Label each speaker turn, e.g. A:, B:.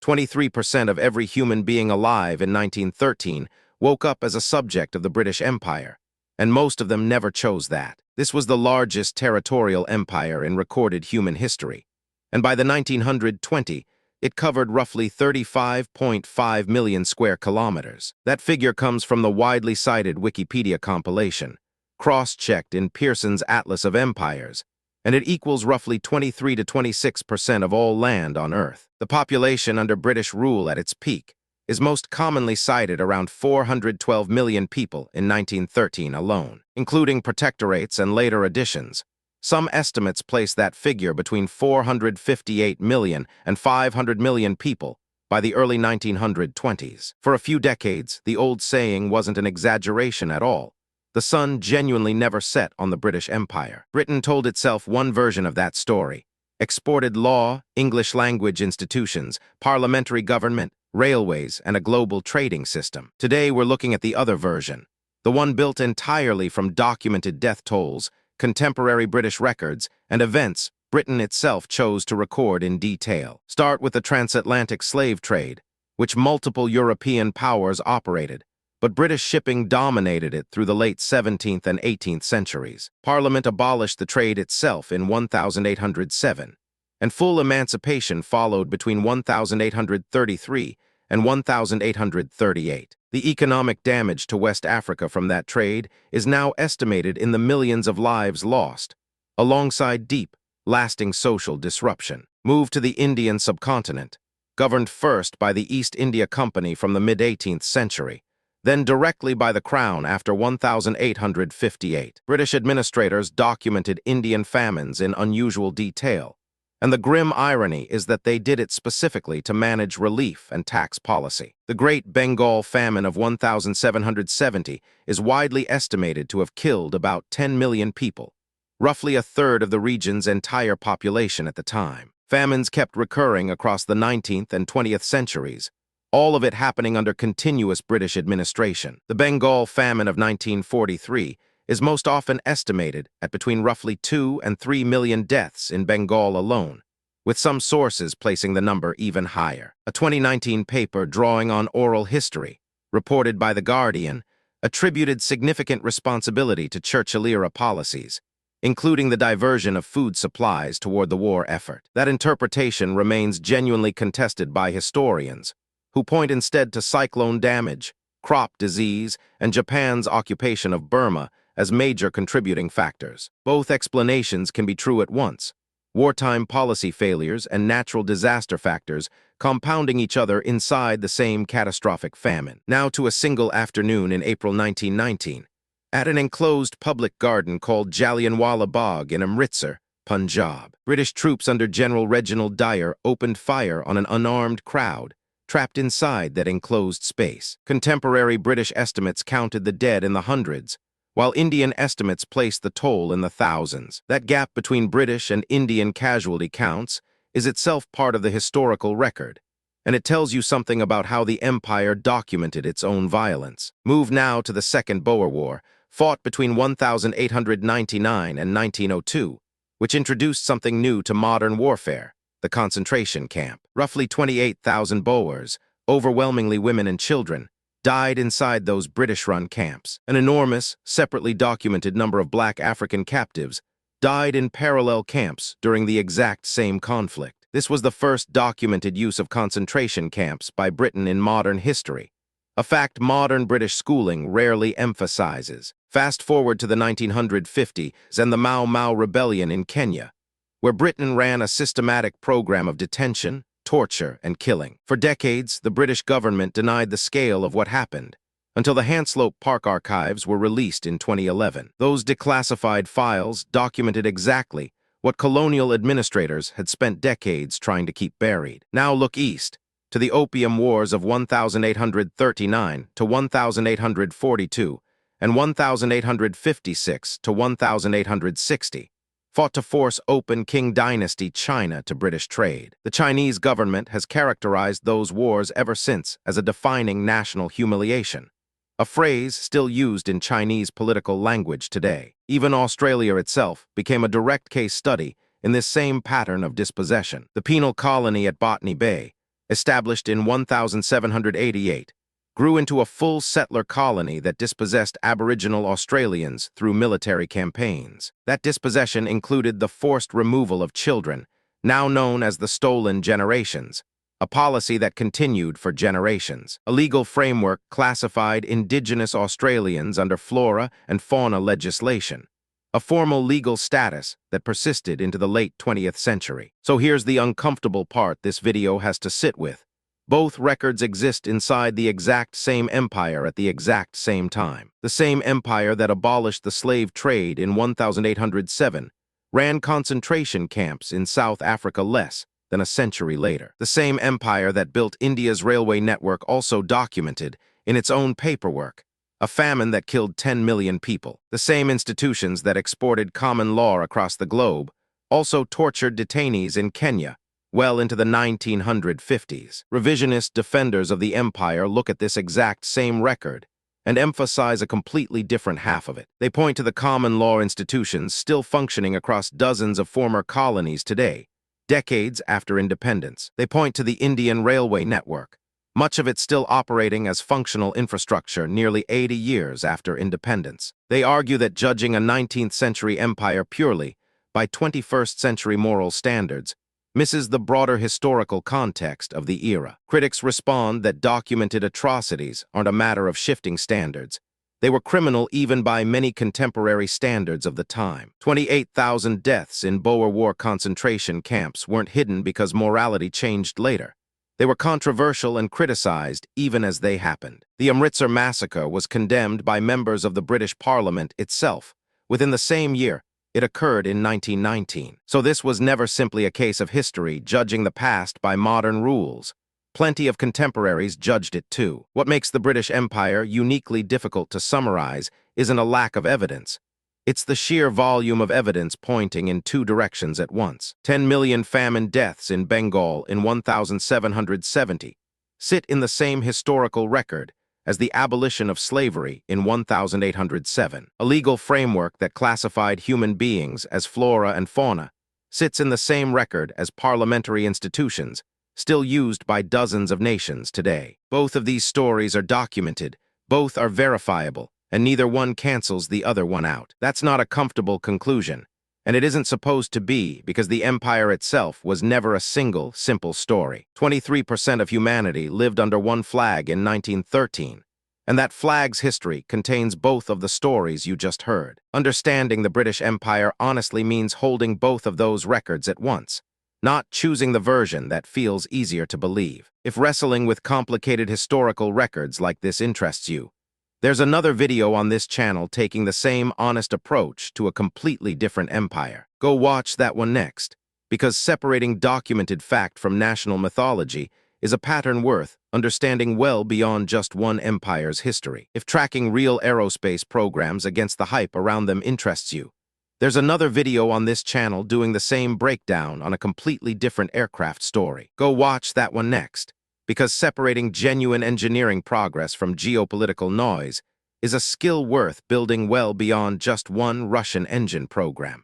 A: 23% of every human being alive in 1913 woke up as a subject of the British Empire, and most of them never chose that. This was the largest territorial empire in recorded human history, and by the 1920s, it covered roughly 35.5 million square kilometers. That figure comes from the widely cited Wikipedia compilation, cross-checked in Pearson's Atlas of Empires, and it equals roughly 23 to 26% of all land on Earth. The population under British rule at its peak is most commonly cited around 412 million people in 1913 alone, including protectorates and later additions. Some estimates place that figure between 458 million and 500 million people by the early 1920s. For a few decades, the old saying wasn't an exaggeration at all. The sun genuinely never set on the British Empire. Britain told itself one version of that story: exported law, English language institutions, parliamentary government, railways, and a global trading system. Today, we're looking at the other version, the one built entirely from documented death tolls, contemporary British records, and events Britain itself chose to record in detail. Start with the transatlantic slave trade, which multiple European powers operated, but British shipping dominated it through the late 17th and 18th centuries. Parliament abolished the trade itself in 1807, and full emancipation followed between 1833 and 1838. The economic damage to West Africa from that trade is now estimated in the millions of lives lost, alongside deep, lasting social disruption. Move to the Indian subcontinent, governed first by the East India Company from the mid-18th century, then directly by the Crown after 1858. British administrators documented Indian famines in unusual detail, and the grim irony is that they did it specifically to manage relief and tax policy. The Great Bengal Famine of 1770 is widely estimated to have killed about 10 million people, roughly a third of the region's entire population at the time. Famines kept recurring across the 19th and 20th centuries, all of it happening under continuous British administration. The Bengal Famine of 1943 is most often estimated at between roughly 2 and 3 million deaths in Bengal alone, with some sources placing the number even higher. A 2019 paper drawing on oral history, reported by The Guardian, attributed significant responsibility to Churchill-era policies, including the diversion of food supplies toward the war effort. That interpretation remains genuinely contested by historians, who point instead to cyclone damage, crop disease, and Japan's occupation of Burma as major contributing factors. Both explanations can be true at once: wartime policy failures and natural disaster factors compounding each other inside the same catastrophic famine. Now to a single afternoon in April 1919, at an enclosed public garden called Jallianwala Bagh in Amritsar, Punjab. British troops under General Reginald Dyer opened fire on an unarmed crowd trapped inside that enclosed space. Contemporary British estimates counted the dead in the hundreds, while Indian estimates placed the toll in the thousands. That gap between British and Indian casualty counts is itself part of the historical record, and it tells you something about how the empire documented its own violence. Move now to the Second Boer War, fought between 1899 and 1902, which introduced something new to modern warfare: the concentration camp. Roughly 28,000 Boers, overwhelmingly women and children, died inside those British-run camps. An enormous, separately documented number of black African captives died in parallel camps during the exact same conflict. This was the first documented use of concentration camps by Britain in modern history, a fact modern British schooling rarely emphasizes. Fast forward to the 1950s and the Mau Mau Rebellion in Kenya, where Britain ran a systematic program of detention, torture, and killing. For decades, the British government denied the scale of what happened, until the Hanslope Park archives were released in 2011. Those declassified files documented exactly what colonial administrators had spent decades trying to keep buried. Now look east, to the Opium Wars of 1839 to 1842 and 1856 to 1860. Fought to force open Qing Dynasty China to British trade. The Chinese government has characterized those wars ever since as a defining national humiliation, a phrase still used in Chinese political language today. Even Australia itself became a direct case study in this same pattern of dispossession. The penal colony at Botany Bay, established in 1788, grew into a full settler colony that dispossessed Aboriginal Australians through military campaigns. That dispossession included the forced removal of children, now known as the Stolen Generations, a policy that continued for generations. A legal framework classified Indigenous Australians under flora and fauna legislation, a formal legal status that persisted into the late 20th century. So here's the uncomfortable part this video has to sit with. Both records exist inside the exact same empire at the exact same time. The same empire that abolished the slave trade in 1807 ran concentration camps in South Africa less than a century later. The same empire that built India's railway network also documented, in its own paperwork, a famine that killed 10 million people. The same institutions that exported common law across the globe also tortured detainees in Kenya well into the 1950s. Revisionist defenders of the empire look at this exact same record and emphasize a completely different half of it. They point to the common law institutions still functioning across dozens of former colonies today, decades after independence. They point to the Indian railway network, much of it still operating as functional infrastructure nearly 80 years after independence. They argue that judging a 19th century empire purely by 21st century moral standards misses the broader historical context of the era. Critics respond that documented atrocities aren't a matter of shifting standards. They were criminal even by many contemporary standards of the time. 28,000 deaths in Boer War concentration camps weren't hidden because morality changed later. They were controversial and criticized even as they happened. The Amritsar massacre was condemned by members of the British Parliament itself. Within the same year, it occurred in 1919. So this was never simply a case of history judging the past by modern rules. Plenty of contemporaries judged it too. What makes the British Empire uniquely difficult to summarize isn't a lack of evidence. It's the sheer volume of evidence pointing in two directions at once. 10 million famine deaths in Bengal in 1770 sit in the same historical record as the abolition of slavery in 1807. A legal framework that classified human beings as flora and fauna sits in the same record as parliamentary institutions still used by dozens of nations today. Both of these stories are documented, both are verifiable, and neither one cancels the other one out. That's not a comfortable conclusion, and it isn't supposed to be because the empire itself was never a single, simple story. 23% of humanity lived under one flag in 1913, and that flag's history contains both of the stories you just heard. Understanding the British Empire honestly means holding both of those records at once, not choosing the version that feels easier to believe. If wrestling with complicated historical records like this interests you, there's another video on this channel taking the same honest approach to a completely different empire. Go watch that one next, because separating documented fact from national mythology is a pattern worth understanding well beyond just one empire's history. If tracking real aerospace programs against the hype around them interests you, there's another video on this channel doing the same breakdown on a completely different aircraft story. Go watch that one next, because separating genuine engineering progress from geopolitical noise is a skill worth building well beyond just one Russian engine program.